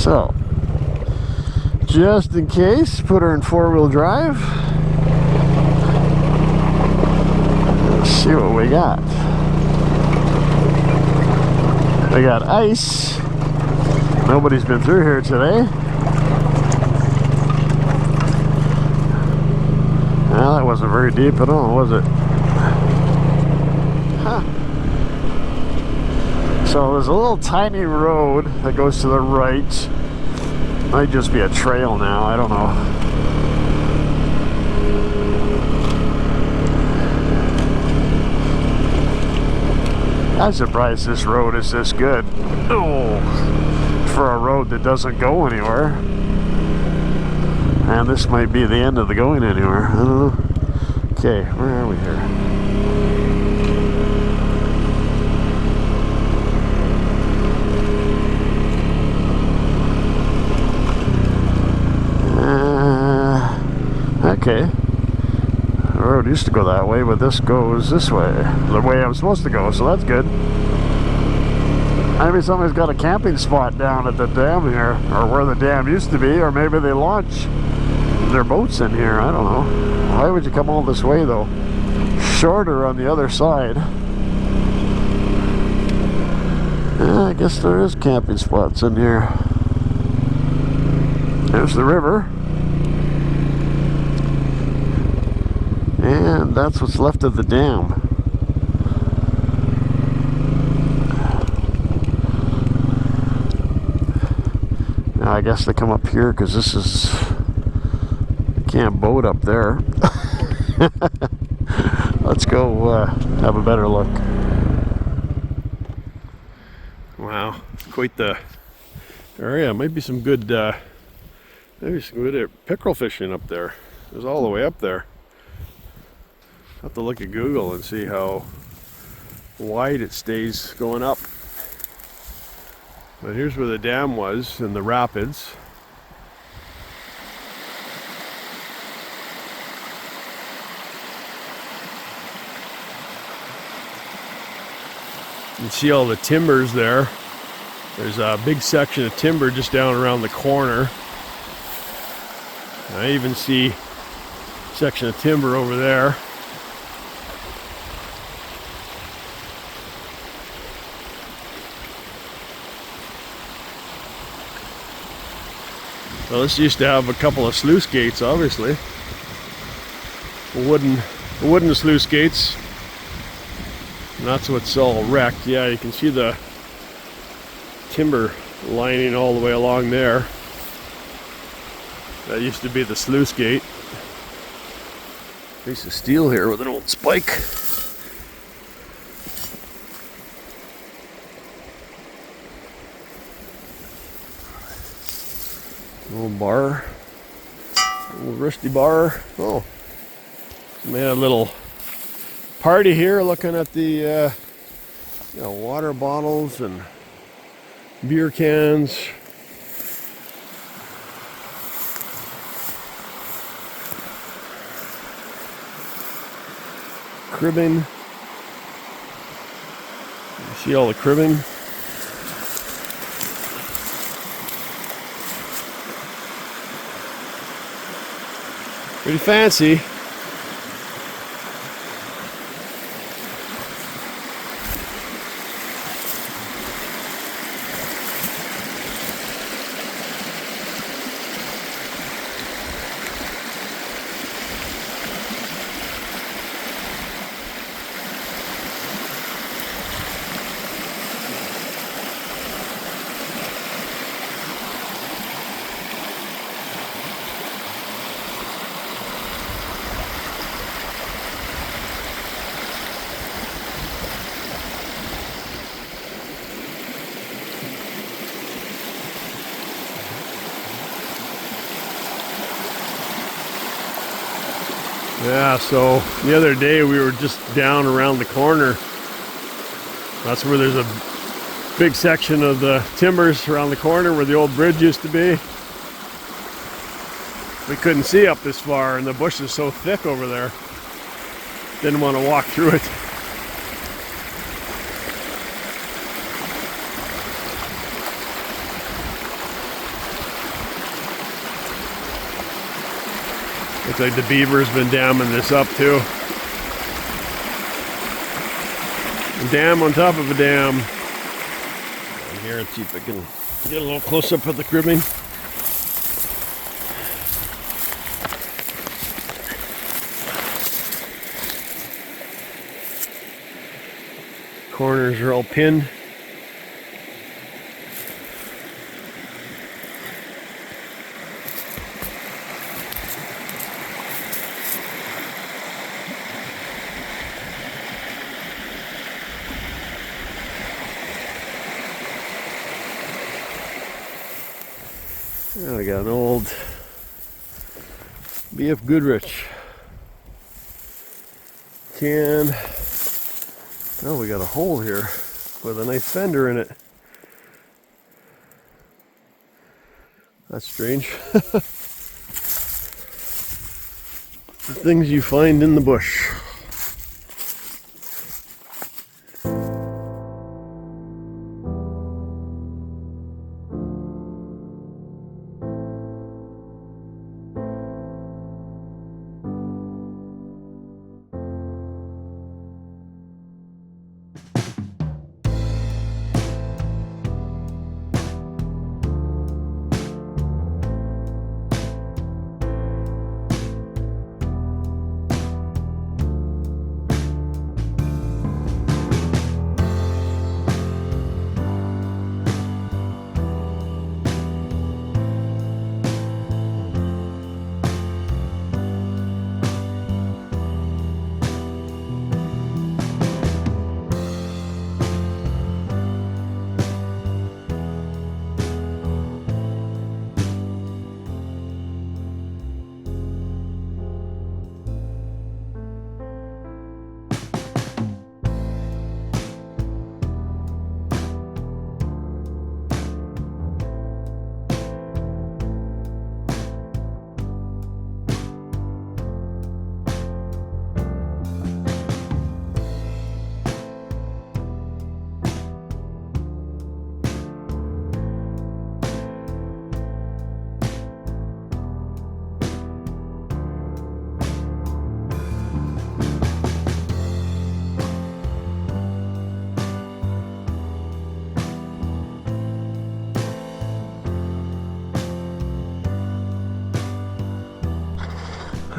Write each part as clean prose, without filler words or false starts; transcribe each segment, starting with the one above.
So, just in case, put her in four-wheel drive. Let's see what we got. We got ice. Nobody's been through here today. Well, that wasn't very deep at all, was it? Huh. So there's a little tiny road that goes to the right. Might just be a trail now, I don't know. I'm surprised this road is this good. Oh, for a road that doesn't go anywhere. And this might be the end of the going anywhere. I don't know. Okay, where are we here? Okay. The road used to go that way, but this goes this way. The way I'm supposed to go, so that's good. Maybe somebody's got a camping spot down at the dam here, or where the dam used to be, or maybe they launch their boats in here. I don't know. Why would you come all this way, though? Shorter on the other side. Yeah, I guess there is camping spots in here. There's the river. And that's what's left of the dam. Now I guess they come up here because this is... You can't boat up there. Let's go have a better look. Wow, quite the area. Might be some good pickerel fishing up there. It was all the way up there. Have to look at Google and see how wide it stays going up. But here's where the dam was in the rapids. You can see all the timbers there. There's a big section of timber just down around the corner. I even see a section of timber over there. Well, this used to have a couple of sluice gates, obviously. Wooden sluice gates. And that's what's all wrecked. Yeah, you can see the timber lining all the way along there. That used to be the sluice gate. Piece of steel here with an old spike. Little bar, little rusty bar. Oh, we had a little party here, looking at the water bottles and beer cans. Cribbing. You see all the cribbing. Pretty fancy. Yeah, so the other day we were just down around the corner. That's where there's a big section of the timbers around the corner where the old bridge used to be. We couldn't see up this far and the bush is so thick over there. Didn't want to walk through it. Looks like the beaver's been damming this up too. A dam on top of a dam. Down here and see if I can get a little close up at the cribbing. Corners are all pinned. Oh, we got an old BF Goodrich can. Oh, we got a hole here with a nice fender in it. That's strange. The things you find in the bush.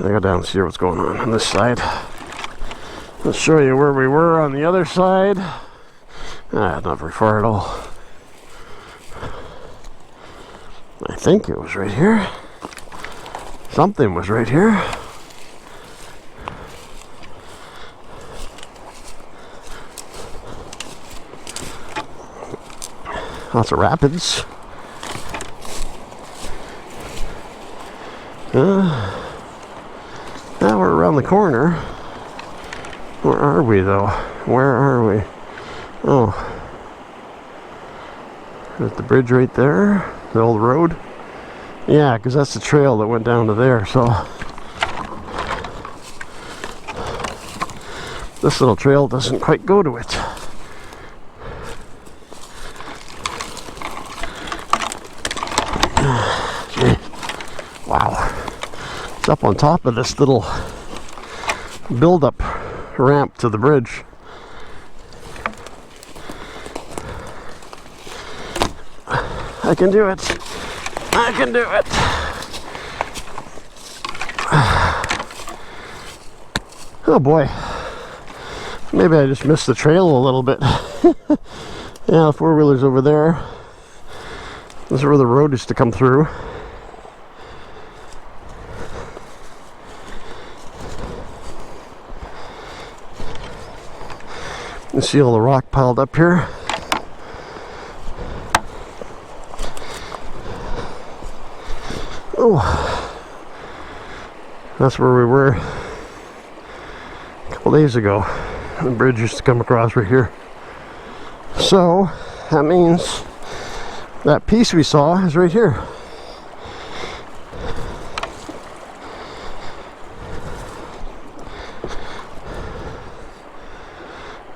I go down and see what's going on this side. Let's show you where we were on the other side. Not very far at all. I think it was right here. Something was right here. Lots of rapids. Now we're around the corner. Where are we though? Where are we? Oh. There's the bridge right there. The old road. Yeah, because that's the trail that went down to there, so. This little trail doesn't quite go to it. Wow. It's up on top of this little build-up ramp to the bridge. I can do it. I can do it. Oh boy. Maybe I just missed the trail a little bit. Yeah, the four-wheeler's over there. This is where the road used to come through. You see all the rock piled up here. Oh, that's where we were a couple days ago. The bridge used to come across right here. So that means that piece we saw is right here.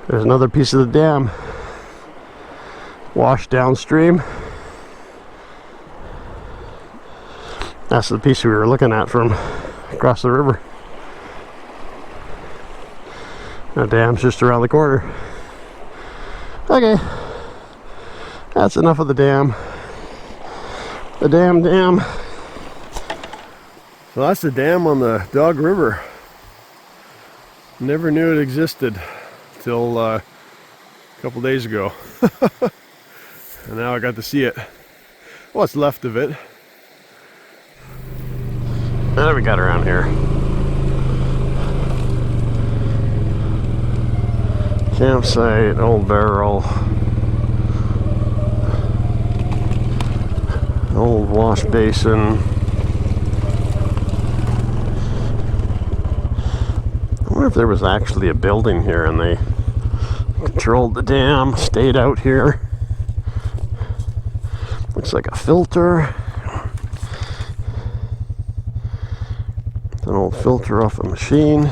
There's another piece of the dam washed downstream. That's the piece we were looking at from across the river. The dam's just around the corner. Okay, that's enough of the dam. The dam. So that's the dam on the Dog River. Never knew it existed till a couple days ago. And now I got to see it. What's left of it. What do we got around here? Campsite, old barrel, old wash basin. I wonder if there was actually a building here and they controlled the dam, stayed out here. Looks like a filter. An old filter off a machine.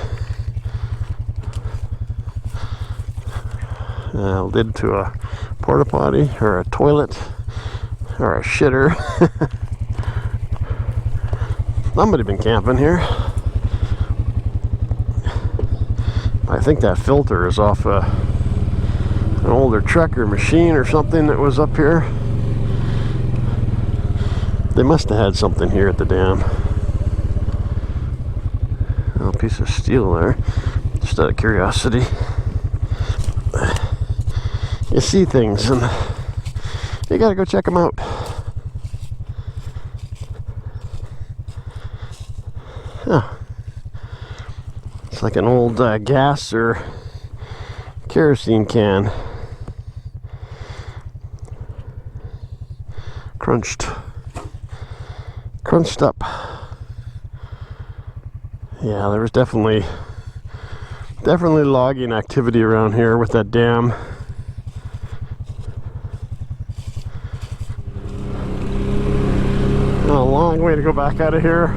Lid to a porta potty or a toilet or a shitter. Somebody been camping here. I think that filter is off an older trucker machine or something that was up here. They must have had something here at the dam. A piece of steel there, just out of curiosity. You see things and you gotta go check them out. Huh. It's like an old gas or kerosene can. Crunched up. Yeah, there was definitely logging activity around here with that dam. A long way to go back out of here.